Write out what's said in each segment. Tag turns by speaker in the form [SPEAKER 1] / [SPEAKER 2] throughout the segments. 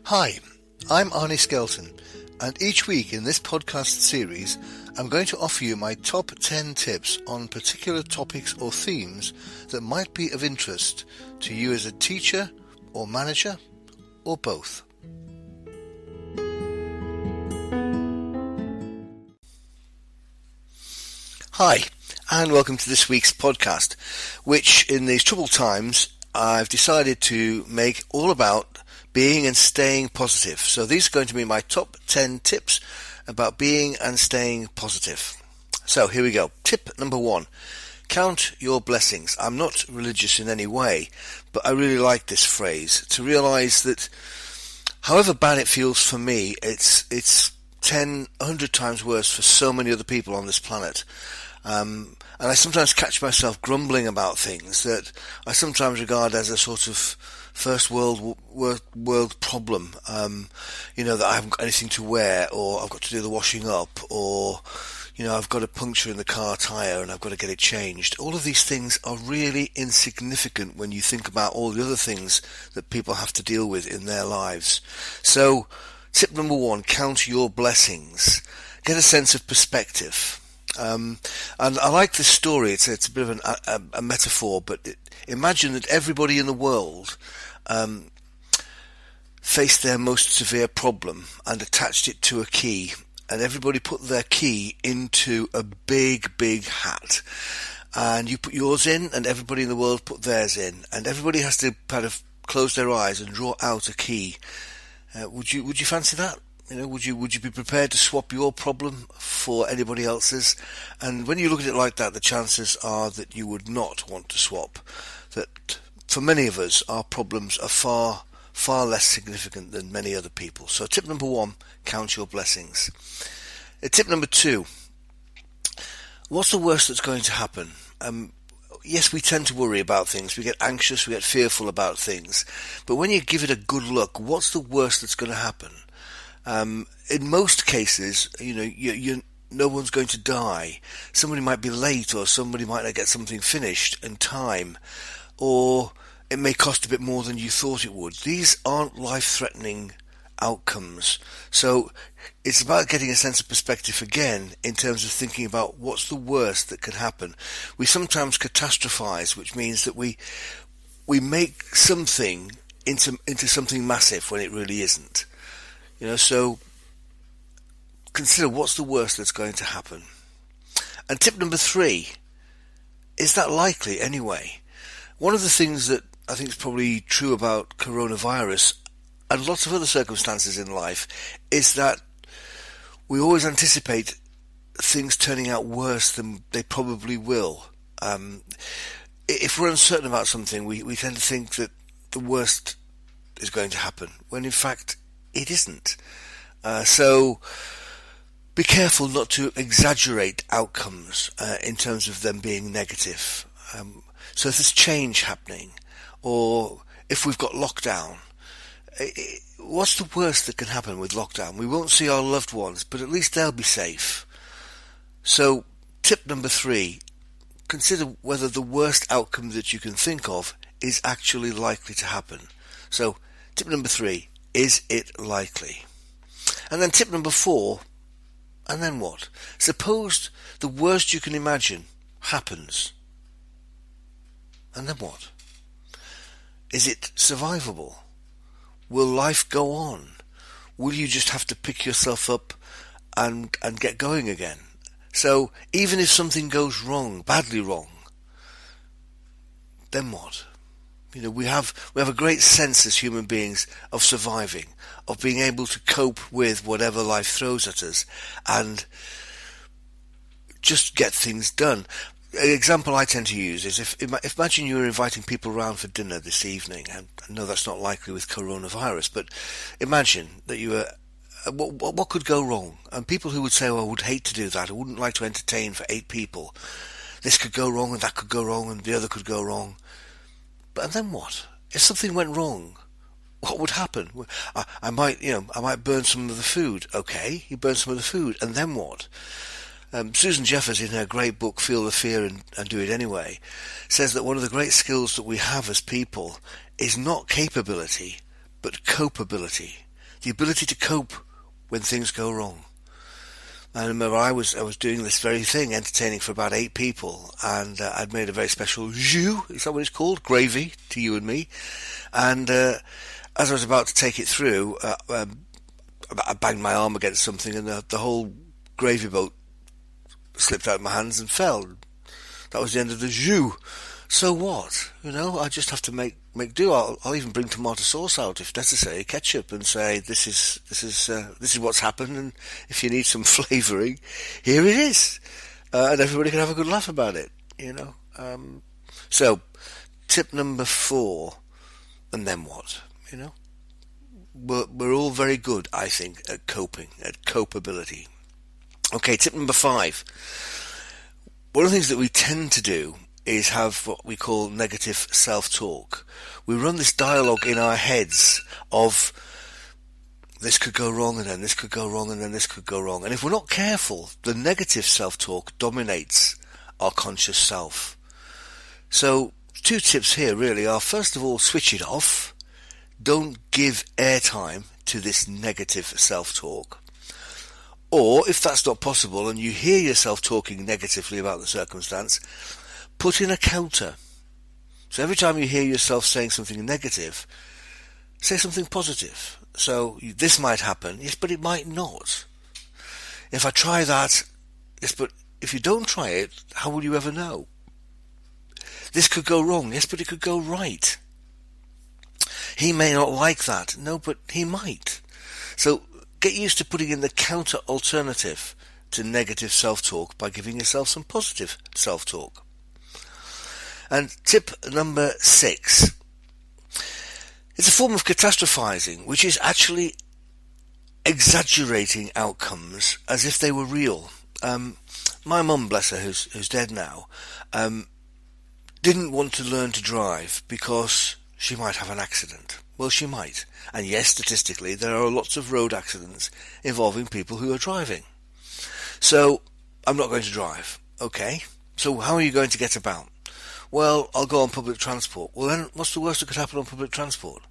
[SPEAKER 1] Hi, I'm Arnie Skelton, and each week in this podcast series, I'm going to offer you my top 10 tips on particular topics or themes that might be of interest to you as a teacher or manager, or both. Hi, and welcome to this week's podcast, which in these troubled times, I've decided to make all about being and staying positive. So these are going to be my top 10 tips about being and staying positive. So here we go. Tip number 1. Count your blessings. I'm not religious in any way, but I really like this phrase, to realize that however bad it feels for me, it's 10, 100 times worse for so many other people on this planet. And I sometimes catch myself grumbling about things that I sometimes regard as a sort of first world problem. That I haven't got anything to wear, or I've got to do the washing up, or I've got a puncture in the car tyre and I've got to get it changed. All of these things are really insignificant when you think about all the other things that people have to deal with in their lives. So, tip number 1, count your blessings. Get a sense of perspective. And I like this story. It's a bit of a metaphor, but imagine that everybody in the world faced their most severe problem and attached it to a key, and everybody put their key into a big hat, and you put yours in, and everybody in the world put theirs in, and everybody has to kind of close their eyes and draw out a key. Would you fancy that? Would you be prepared to swap your problem for anybody else's? And when you look at it like that, the chances are that you would not want to swap. That for many of us, our problems are far less significant than many other people. So tip number 1, count your blessings. Tip number 2, what's the worst that's going to happen? Yes, we tend to worry about things. We get anxious, we get fearful about things. But when you give it a good look, what's the worst that's going to happen? In most cases, no one's going to die. Somebody might be late, or somebody might not get something finished in time, or it may cost a bit more than you thought it would. These aren't life-threatening outcomes. So it's about getting a sense of perspective again in terms of thinking about what's the worst that could happen. We sometimes catastrophize, which means that we make something into something massive when it really isn't. So consider what's the worst that's going to happen. And tip number 3, is that likely anyway? One of the things that I think is probably true about coronavirus and lots of other circumstances in life is that we always anticipate things turning out worse than they probably will. If we're uncertain about something, we tend to think that the worst is going to happen, when in fact it isn't. So be careful not to exaggerate outcomes in terms of them being negative. So if there's change happening, or if we've got lockdown, what's the worst that can happen with lockdown? We won't see our loved ones, but at least they'll be safe. So tip number 3, consider whether the worst outcome that you can think of is actually likely to happen. So tip number 3, is it likely? And then tip number 4, and then what? Suppose the worst you can imagine happens. And then what? Is it survivable? Will life go on? Will you just have to pick yourself up and get going again? So even if something goes wrong, badly wrong, then what? We have a great sense as human beings of surviving, of being able to cope with whatever life throws at us and just get things done. An example I tend to use is if imagine you were inviting people around for dinner this evening, and I know that's not likely with coronavirus, but imagine that you were, what could go wrong? And people who would say, I would hate to do that, I wouldn't like to entertain for 8 people. This could go wrong, and that could go wrong, and the other could go wrong. And then what? If something went wrong, what would happen? I might burn some of the food. Okay, you burn some of the food, and then what? Susan Jeffers, in her great book Feel the Fear and Do It Anyway, says that one of the great skills that we have as people is not capability, but copeability. the ability to cope when things go wrong. I remember I was doing this very thing, entertaining for about 8 people, and I'd made a very special jus, is that what it's called? Gravy to you and me. And as I was about to take it through, I banged my arm against something, and the whole gravy boat slipped out of my hands and fell. That was the end of the jus. So what? I just have to make do. I'll even bring tomato sauce out if necessary, ketchup, and say this is what's happened. And if you need some flavouring, here it is, and everybody can have a good laugh about it. So, tip number 4, and then what? We're all very good, I think, at coping, at copeability. Okay, tip number 5. One of the things that we tend to do is have what we call negative self-talk. We run this dialogue in our heads of this could go wrong, and then this could go wrong, and then this could go wrong. And if we're not careful, the negative self-talk dominates our conscious self. So 2 tips here really are, first of all, switch it off. Don't give airtime to this negative self-talk. Or, if that's not possible and you hear yourself talking negatively about the circumstance, put in a counter. So every time you hear yourself saying something negative, say something positive. So this might happen, yes, but it might not. If I try that, yes, but if you don't try it, how will you ever know? This could go wrong, yes, but it could go right. He may not like that, no, but he might. So get used to putting in the counter alternative to negative self-talk by giving yourself some positive self-talk. And tip number 6. It's a form of catastrophizing, which is actually exaggerating outcomes as if they were real. My mum, bless her, who's dead now, didn't want to learn to drive because she might have an accident. Well, she might. And yes, statistically, there are lots of road accidents involving people who are driving. So, I'm not going to drive. Okay. So how are you going to get about? Well, I'll go on public transport. Well, then, what's the worst that could happen on public transport?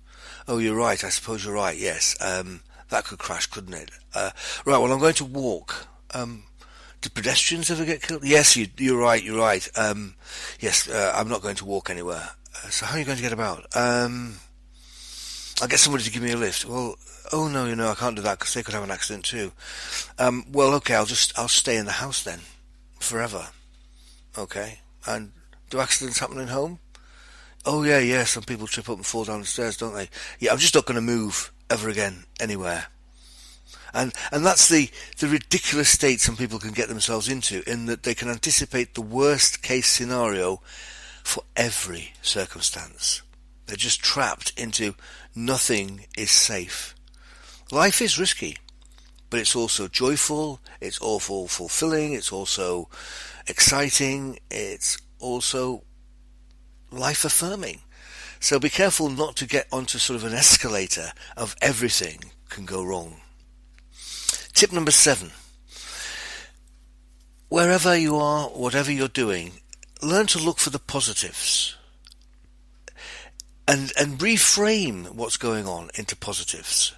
[SPEAKER 1] Oh, you're right. I suppose you're right. Yes. That could crash, couldn't it? Right. Well, I'm going to walk. Do pedestrians ever get killed? Yes, you're right. You're right. Yes. I'm not going to walk anywhere. So how are you going to get about? I'll get somebody to give me a lift. Well, oh no, I can't do that because they could have an accident too. Well, okay, I'll stay in the house then, forever. Okay. And do accidents happen in home? Oh yeah, some people trip up and fall down the stairs, don't they? Yeah, I'm just not going to move ever again, anywhere. And that's the ridiculous state some people can get themselves into, in that they can anticipate the worst case scenario for every circumstance. They're just trapped into nothing is safe. Life is risky, but it's also joyful, it's awful fulfilling, it's also exciting, it's also life affirming. So be careful not to get onto sort of an escalator of everything can go wrong. Tip number 7. Wherever you are, whatever you're doing, learn to look for the positives. And reframe what's going on into positives.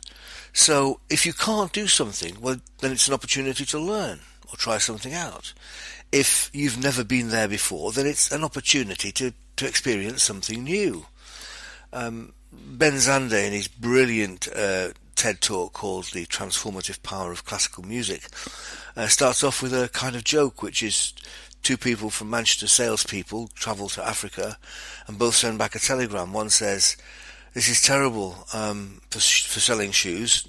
[SPEAKER 1] So if you can't do something, well, then it's an opportunity to learn or try something out. If you've never been there before, then it's an opportunity to experience something new. Ben Zander, in his brilliant TED talk called The Transformative Power of Classical Music, starts off with a kind of joke, which is 2 people from Manchester, salespeople, travel to Africa, and both send back a telegram. One says, "This is terrible for selling shoes.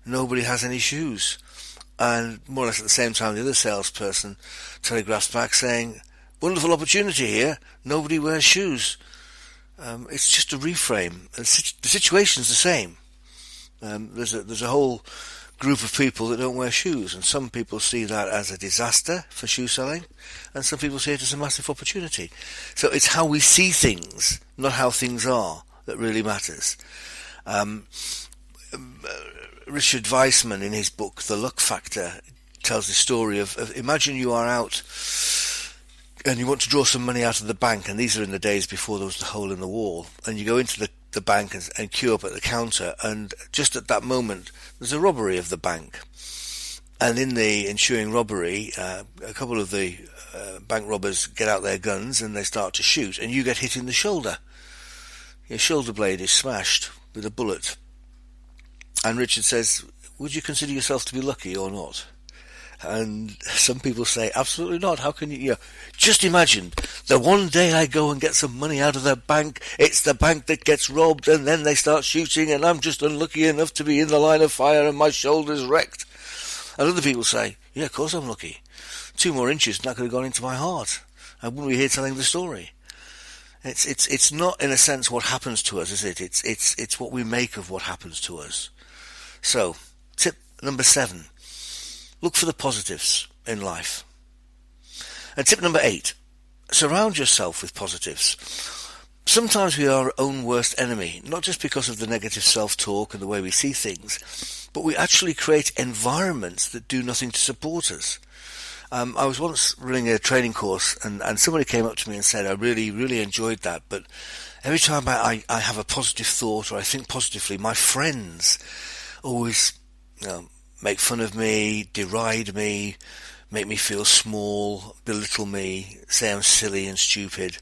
[SPEAKER 1] Nobody has any shoes." And more or less at the same time, the other salesperson telegraphs back saying, "Wonderful opportunity here. Nobody wears shoes." It's just a reframe. The situation's the same. There's a whole group of people that don't wear shoes, and some people see that as a disaster for shoe selling, and some people see it as a massive opportunity. So it's how we see things, not how things are, that really matters. Richard Weissman, in his book The Luck Factor, tells the story of imagine you are out and you want to draw some money out of the bank, and these are in the days before there was the hole in the wall, and you go into the the bank and queue up at the counter, and just at that moment there's a robbery of the bank. And in the ensuing robbery, a couple of the bank robbers get out their guns and they start to shoot, and you get hit in the shoulder. Your shoulder blade is smashed with a bullet. And Richard says, would you consider yourself to be lucky or not? And some people say, absolutely not. How can you? Just imagine the one day I go and get some money out of the bank, it's the bank that gets robbed, and then they start shooting, and I'm just unlucky enough to be in the line of fire and my shoulder's wrecked. And other people say, yeah, of course I'm lucky. 2 more inches and that could have gone into my heart. I wouldn't be here telling the story. It's not in a sense what happens to us, is it? It's what we make of what happens to us. So, tip number 7. Look for the positives in life. And tip number 8, surround yourself with positives. Sometimes we are our own worst enemy, not just because of the negative self-talk and the way we see things, but we actually create environments that do nothing to support us. I was once running a training course, and somebody came up to me and said, I really, really enjoyed that, but every time I have a positive thought or I think positively, my friends always make fun of me, deride me, make me feel small, belittle me, say I'm silly and stupid.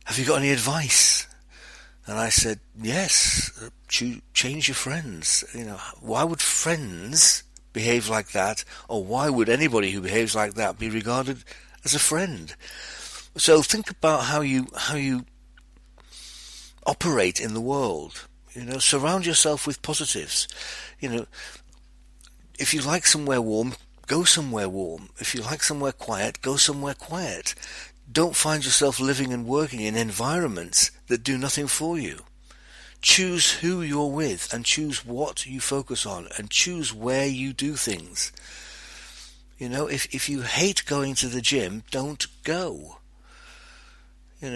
[SPEAKER 1] Have you got any advice? And I said, yes, change your friends. Why would friends behave like that, or why would anybody who behaves like that be regarded as a friend? So think about how you operate in the world. Surround yourself with positives. If you like somewhere warm, go somewhere warm. If you like somewhere quiet, go somewhere quiet. Don't find yourself living and working in environments that do nothing for you. Choose who you're with, and choose what you focus on, and choose where you do things. If you hate going to the gym, don't go. We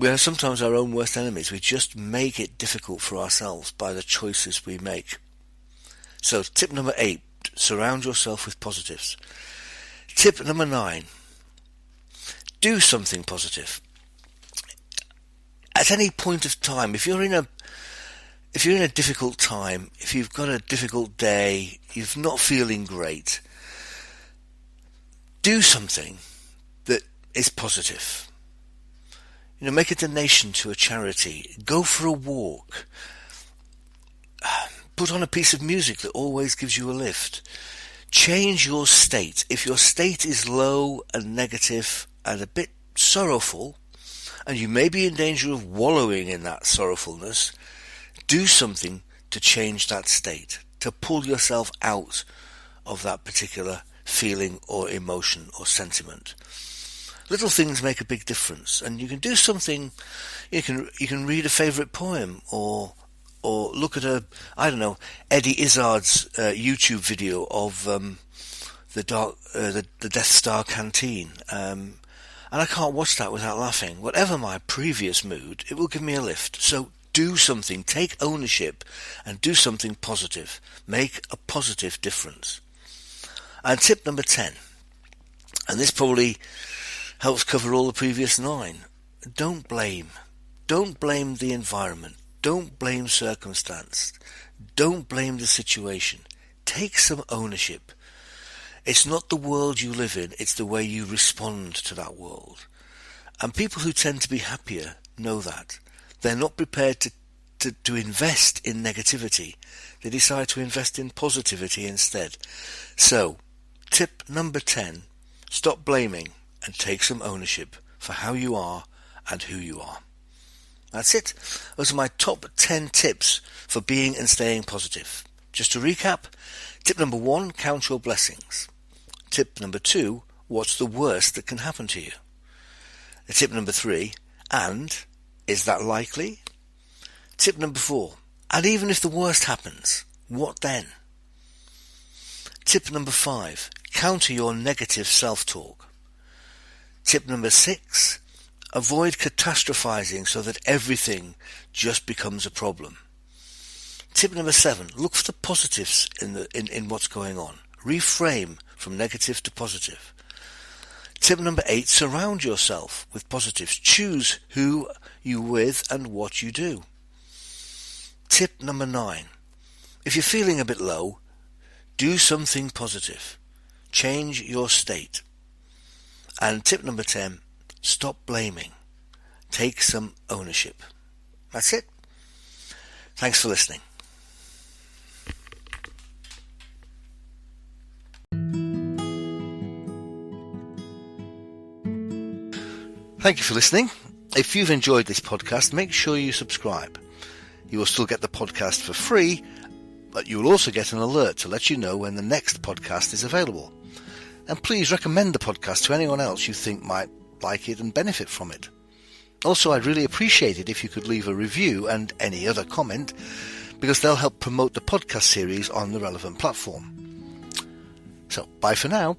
[SPEAKER 1] are sometimes our own worst enemies. We just make it difficult for ourselves by the choices we make. So tip number 8, surround yourself with positives. Tip number 9, do something positive. At any point of time, if you're in a difficult time, if you've got a difficult day, you're not feeling great, do something that is positive. Make a donation to a charity, go for a walk, put on a piece of music that always gives you a lift. Change your state. If your state is low and negative and a bit sorrowful, and you may be in danger of wallowing in that sorrowfulness, do something to change that state, to pull yourself out of that particular feeling or emotion or sentiment. Little things make a big difference, and you can do something. You can read a favourite poem, or look at Eddie Izzard's YouTube video of the Death Star Canteen. And I can't watch that without laughing. Whatever my previous mood, it will give me a lift. So do something, take ownership, and do something positive. Make a positive difference. And tip number 10, and this probably helps cover all the previous 9, don't blame. Don't blame the environment. Don't blame circumstance. Don't blame the situation. Take some ownership. It's not the world you live in, it's the way you respond to that world. And people who tend to be happier know that. They're not prepared to invest in negativity. They decide to invest in positivity instead. So, tip number 10, stop blaming and take some ownership for how you are and who you are. That's it. Those are my top 10 tips for being and staying positive. Just to recap, tip number 1, count your blessings. Tip number 2, what's the worst that can happen to you? Tip number 3, and is that likely? Tip number 4, and even if the worst happens, what then? Tip number 5, counter your negative self-talk. Tip number 6, avoid catastrophizing so that everything just becomes a problem. Tip number 7, look for the positives in what's going on. Reframe from negative to positive. Tip number 8, surround yourself with positives. Choose who you with and what you do. Tip number 9, if you're feeling a bit low, do something positive. Change your state. And tip number 10, stop blaming. Take some ownership. That's it. Thanks for listening. Thank you for listening. If you've enjoyed this podcast, make sure you subscribe. You will still get the podcast for free, but you will also get an alert to let you know when the next podcast is available. And please recommend the podcast to anyone else you think might like it and benefit from it. Also, I'd really appreciate it if you could leave a review and any other comment, because they'll help promote the podcast series on the relevant platform. So, bye for now.